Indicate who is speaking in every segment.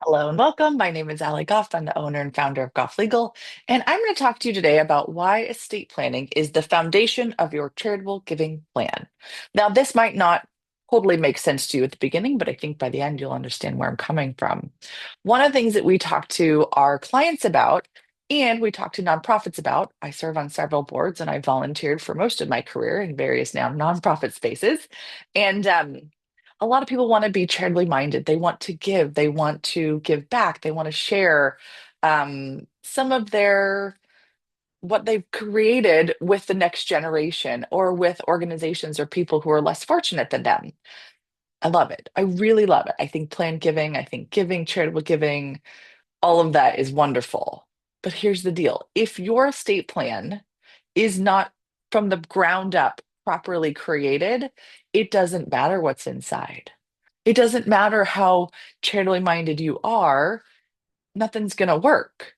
Speaker 1: Hello and welcome. My name is Ali Goff. I'm the owner and founder of Goff Legal, and I'm going to talk to you today about why estate planning is the foundation of your charitable giving plan. Now, this might not totally make sense to you at the beginning, but I think by the end you'll understand where I'm coming from. One of the things that we talk to our clients about and we talk to nonprofits about, I serve on several boards and I volunteered for most of my career in various now nonprofit spaces. And a lot of people want to be charitably minded. They want to give. They want to give back. They want to share some of their what they've created with the next generation or with organizations or people who are less fortunate than them. I love it. I really love it. I think planned giving, I think giving, charitable giving, all of that is wonderful. But here's the deal. If your estate plan is not from the ground up properly created, it doesn't matter what's inside. It doesn't matter how charitably minded you are, nothing's going to work.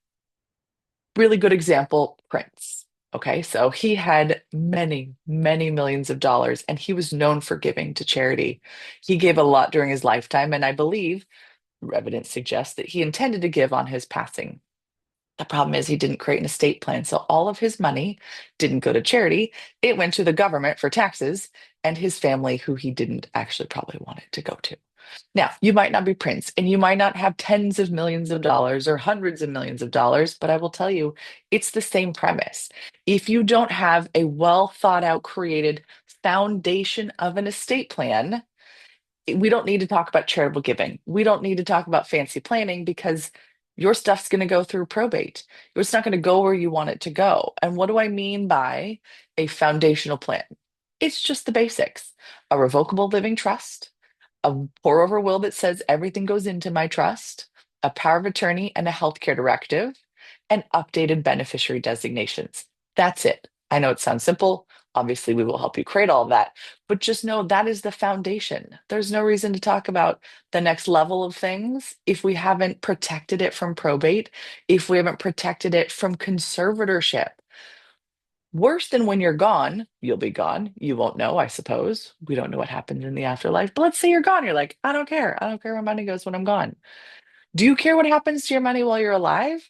Speaker 1: Really good example, Prince. Okay, so he had many, many millions of dollars, and he was known for giving to charity. He gave a lot during his lifetime, and I believe evidence suggests that he intended to give on his passing. The problem is he didn't create an estate plan. So all of his money didn't go to charity. It went to the government for taxes and his family, who he didn't actually probably want it to go to. Now, you might not be Prince and you might not have tens of millions of dollars or hundreds of millions of dollars, but I will tell you, it's the same premise. If you don't have a well thought out, created foundation of an estate plan, we don't need to talk about charitable giving. We don't need to talk about fancy planning because your stuff's going to go through probate. It's not going to go where you want it to go. And what do I mean by a foundational plan? It's just the basics: a revocable living trust, a pour over will that says everything goes into my trust, a power of attorney and a healthcare directive, and updated beneficiary designations. That's it. I know it sounds simple. Obviously, we will help you create all of that, but just know that is the foundation. There's no reason to talk about the next level of things if we haven't protected it from probate, if we haven't protected it from conservatorship. Worse than when you're gone, you'll be gone. You won't know, I suppose. We don't know what happens in the afterlife. But let's say you're gone. You're like, I don't care. I don't care where money goes when I'm gone. Do you care what happens to your money while you're alive?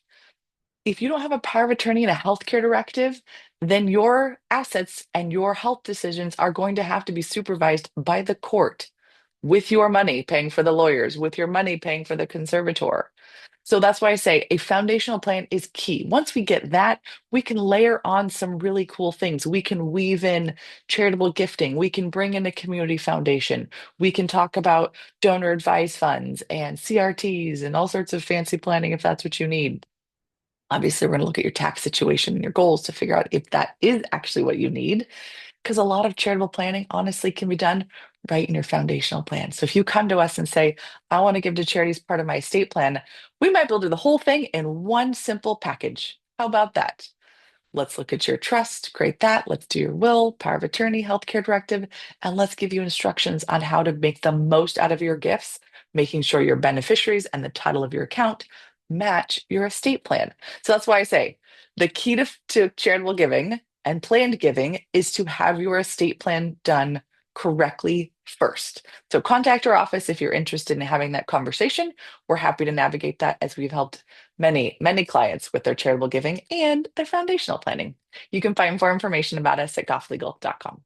Speaker 1: If you don't have a power of attorney and a healthcare directive, then your assets and your health decisions are going to have to be supervised by the court with your money paying for the lawyers, with your money paying for the conservator. So that's why I say a foundational plan is key. Once we get that, we can layer on some really cool things. We can weave in charitable gifting. We can bring in a community foundation. We can talk about donor advised funds and CRTs and all sorts of fancy planning if that's what you need. Obviously, we're going to look at your tax situation and your goals to figure out if that is actually what you need. Because a lot of charitable planning, honestly, can be done right in your foundational plan. So if you come to us and say, I want to give to charity as part of my estate plan, we might be able to do the whole thing in one simple package. How about that? Let's look at your trust, create that. Let's do your will, power of attorney, healthcare directive, and let's give you instructions on how to make the most out of your gifts, making sure your beneficiaries and the title of your account match your estate plan. So that's why I say the key to charitable giving and planned giving is to have your estate plan done correctly first. So contact our office if you're interested in having that conversation. We're happy to navigate that as we've helped many, many clients with their charitable giving and their foundational planning. You can find more information about us at gofflegal.com.